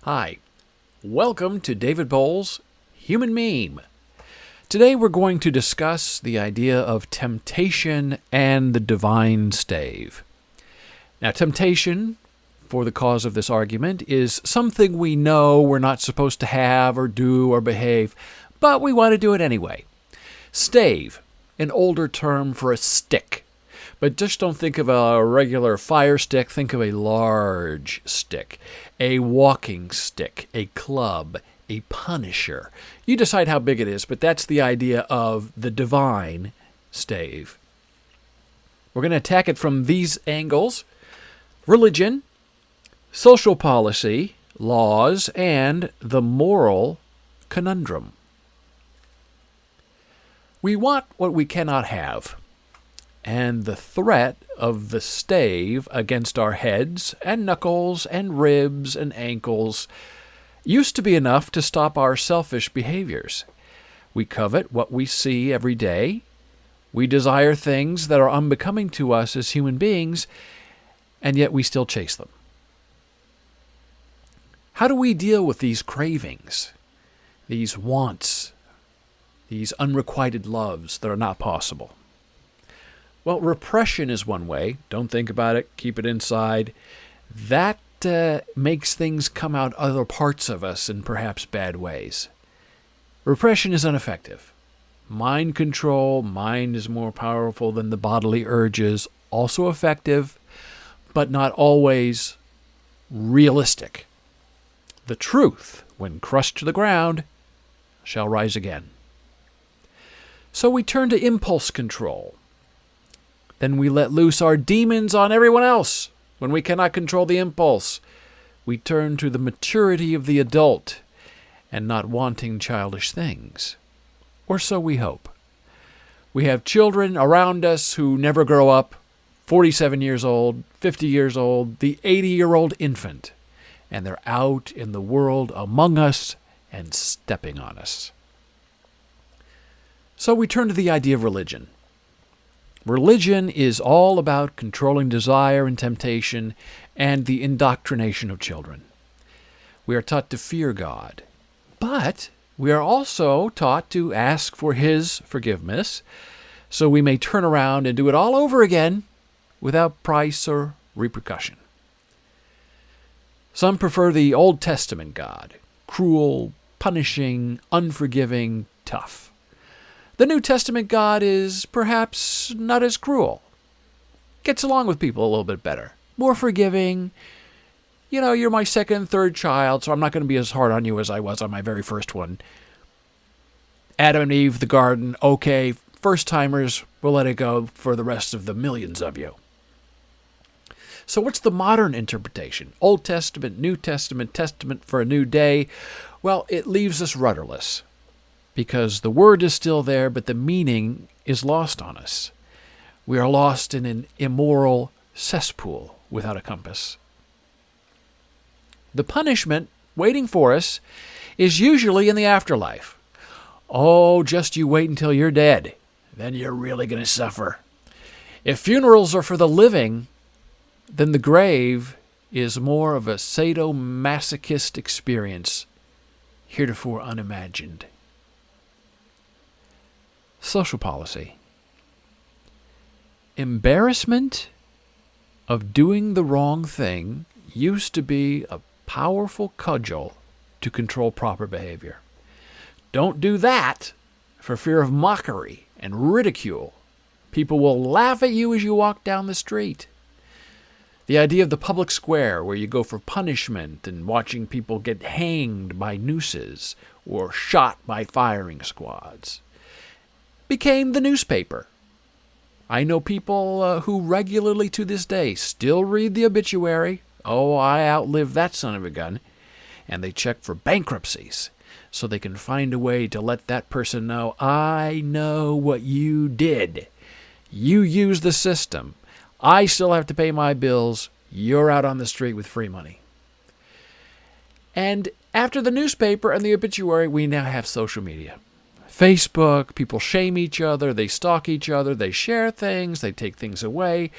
Hi, welcome to David Bowles' Human Meme. Today we're going to discuss the idea of temptation and the divine stave. Now, temptation, for the cause of this argument, is something we know we're not supposed to have or do or behave, but we want to do it anyway. Stave, an older term for a stick. But just don't think of a regular fire stick, think of a large stick, a walking stick, a club, a punisher. You decide how big it is, but that's the idea of the divine stave. We're going to attack it from these angles: religion, social policy, laws, and the moral conundrum. We want what we cannot have. And the threat of the stave against our heads and knuckles and ribs and ankles used to be enough to stop our selfish behaviors. We covet what we see every day. We desire things that are unbecoming to us as human beings, and yet we still chase them. How do we deal with these cravings, these wants, these unrequited loves that are not possible? Well, repression is one way. Don't think about it. Keep it inside. That makes things come out other parts of us in perhaps bad ways. Repression is ineffective. Mind control, mind is more powerful than the bodily urges, also effective, but not always realistic. The truth, when crushed to the ground, shall rise again. So we turn to impulse control. Then we let loose our demons on everyone else. When we cannot control the impulse, we turn to the maturity of the adult and not wanting childish things. Or so we hope. We have children around us who never grow up, 47 years old, 50 years old, the 80-year-old infant, and they're out in the world among us and stepping on us. So we turn to the idea of religion. Religion is all about controlling desire and temptation and the indoctrination of children. We are taught to fear God, but we are also taught to ask for His forgiveness so we may turn around and do it all over again without price or repercussion. Some prefer the Old Testament God, cruel, punishing, unforgiving, tough. The New Testament God is perhaps not as cruel. Gets along with people a little bit better. More forgiving. You know, you're my second, third child, so I'm not going to be as hard on you as I was on my very first one. Adam and Eve, the garden, okay. First-timers, we'll let it go for the rest of the millions of you. So what's the modern interpretation? Old Testament, New Testament, Testament for a new day? Well, it leaves us rudderless, because the word is still there, but the meaning is lost on us. We are lost in an immoral cesspool without a compass. The punishment waiting for us is usually in the afterlife. Oh, just you wait until you're dead. Then you're really going to suffer. If funerals are for the living, then the grave is more of a sadomasochist experience, heretofore unimagined. Social policy. Embarrassment of doing the wrong thing used to be a powerful cudgel to control proper behavior. Don't do that for fear of mockery and ridicule. People will laugh at you as you walk down the street. The idea of the public square, where you go for punishment and watching people get hanged by nooses or shot by firing squads, became the newspaper. I know people who regularly to this day still read the obituary. Oh, I outlived that son of a gun. And they check for bankruptcies so they can find a way to let that person know, I know what you did. You used the system. I still have to pay my bills. You're out on the street with free money. And after the newspaper and the obituary, we now have social media. Facebook, people shame each other, they stalk each other, they share things, they take things away.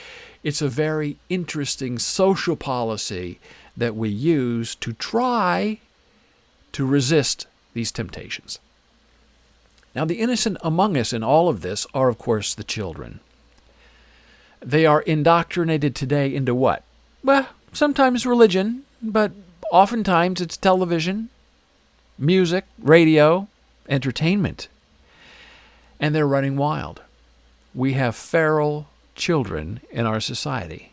It's a very interesting social policy that we use to try to resist these temptations. Now, the innocent among us in all of this are, of course, the children. They are indoctrinated today into what? Well, sometimes religion, but oftentimes it's television, music, radio, entertainment. And they're running wild. We have feral children in our society.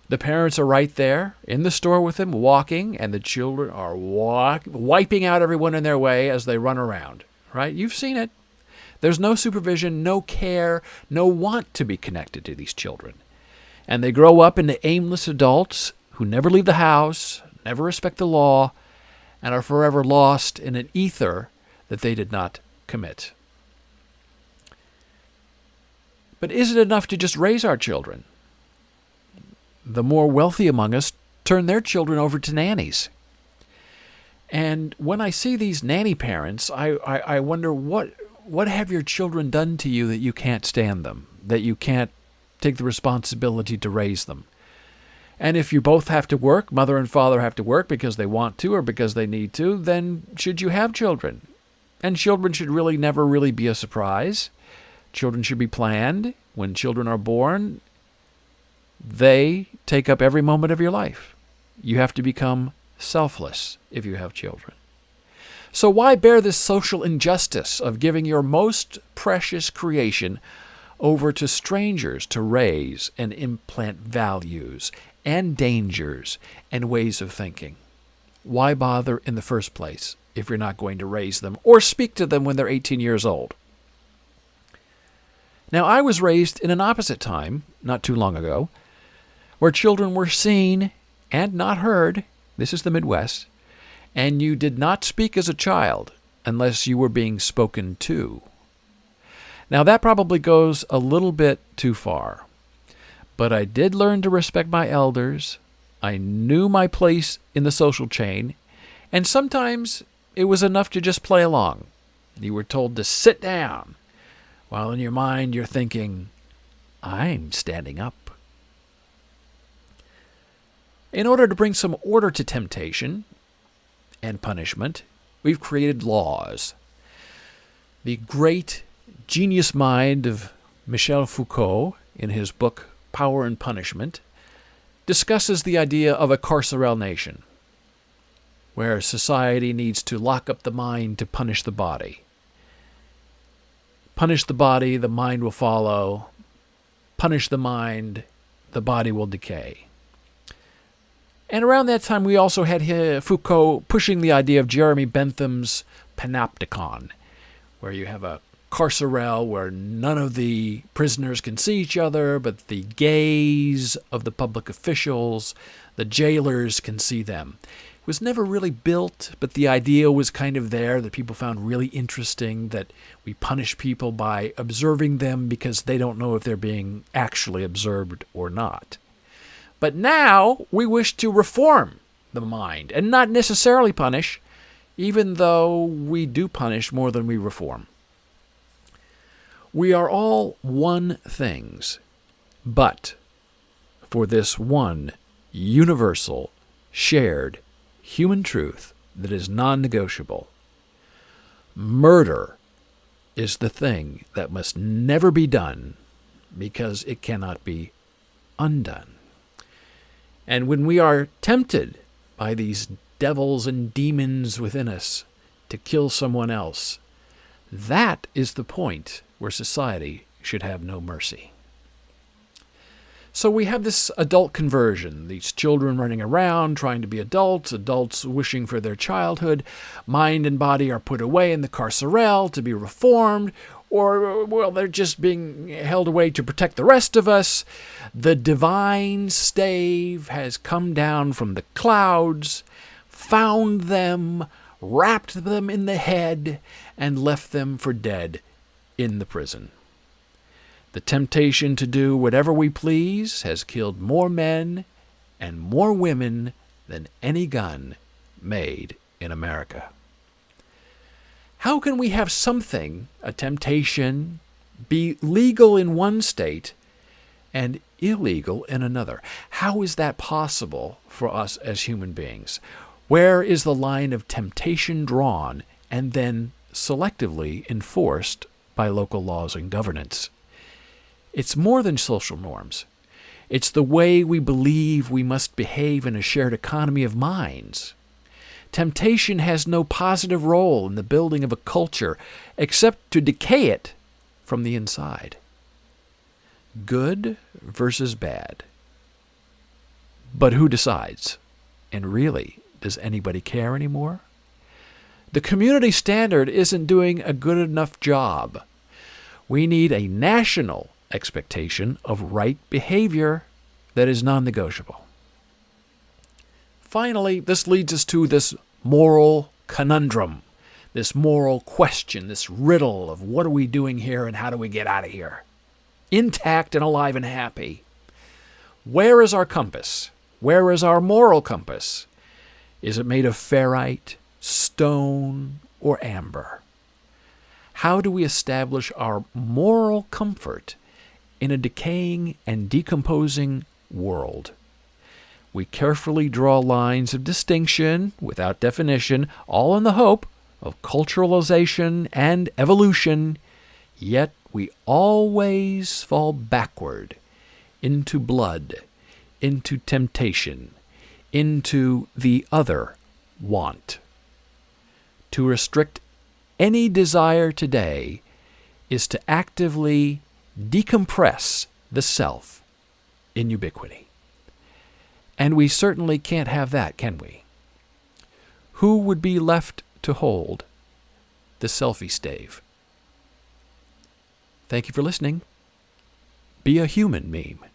The parents are right there in the store with them, walking, and the children are wiping out everyone in their way as they run around. Right? You've seen it. There's no supervision, no care, no want to be connected to these children. And they grow up into aimless adults who never leave the house, never respect the law, and are forever lost in an ether that they did not commit. But is it enough to just raise our children? The more wealthy among us turn their children over to nannies. And when I see these nanny parents, I wonder, what have your children done to you that you can't stand them, that you can't take the responsibility to raise them? And if you both have to work, mother and father have to work because they want to or because they need to, then should you have children? And children should really never really be a surprise. Children should be planned. When children are born, they take up every moment of your life. You have to become selfless if you have children. So why bear this social injustice of giving your most precious creation over to strangers to raise and implant values and dangers and ways of thinking? Why bother in the first place if you're not going to raise them or speak to them when they're 18 years old? Now, I was raised in an opposite time, not too long ago, where children were seen and not heard. This is the Midwest. And you did not speak as a child unless you were being spoken to. Now, that probably goes a little bit too far. But I did learn to respect my elders. I knew my place in the social chain. And sometimes it was enough to just play along. You were told to sit down, while in your mind you're thinking, I'm standing up. In order to bring some order to temptation and punishment, we've created laws. The great genius mind of Michel Foucault, in his book Power and Punishment, discusses the idea of a carceral nation, where society needs to lock up the mind to punish the body. Punish the body, the mind will follow. Punish the mind, the body will decay. And around that time, we also had Foucault pushing the idea of Jeremy Bentham's panopticon, where you have a carceral where none of the prisoners can see each other, but the gaze of the public officials, the jailers, can see them. It was never really built, but the idea was kind of there that people found really interesting, that we punish people by observing them because they don't know if they're being actually observed or not. But now we wish to reform the mind and not necessarily punish, even though we do punish more than we reform. We are all one things, but for this one universal, shared human truth that is non-negotiable. Murder is the thing that must never be done because it cannot be undone. And when we are tempted by these devils and demons within us to kill someone else, that is the point where society should have no mercy. So we have this adult conversion, these children running around trying to be adults, adults wishing for their childhood. Mind and body are put away in the carceral to be reformed, or, well, they're just being held away to protect the rest of us. The divine Stave has come down from the clouds, found them, wrapped them in the head, and left them for dead in the prison. The temptation to do whatever we please has killed more men and more women than any gun made in America. How can we have something, a temptation, be legal in one state and illegal in another. How is that possible for us as human beings? Where is the line of temptation drawn and then selectively enforced by local laws and governance? It's more than social norms. It's the way we believe we must behave in a shared economy of minds. Temptation has no positive role in the building of a culture except to decay it from the inside. Good versus bad. But who decides? And really, does anybody care anymore? The community standard isn't doing a good enough job. We need a national expectation of right behavior that is non-negotiable. Finally, this leads us to this moral conundrum, this moral question, this riddle of what are we doing here and how do we get out of here? Intact and alive and happy. Where is our compass? Where is our moral compass? Is it made of ferrite, stone, or amber? How do we establish our moral comfort in a decaying and decomposing world? We carefully draw lines of distinction without definition, all in the hope of culturalization and evolution, yet we always fall backward into blood, into temptation, into the other want. To restrict any desire today is to actively decompress the self in ubiquity. And we certainly can't have that, can we? Who would be left to hold the selfie stave? Thank you for listening. Be a human meme.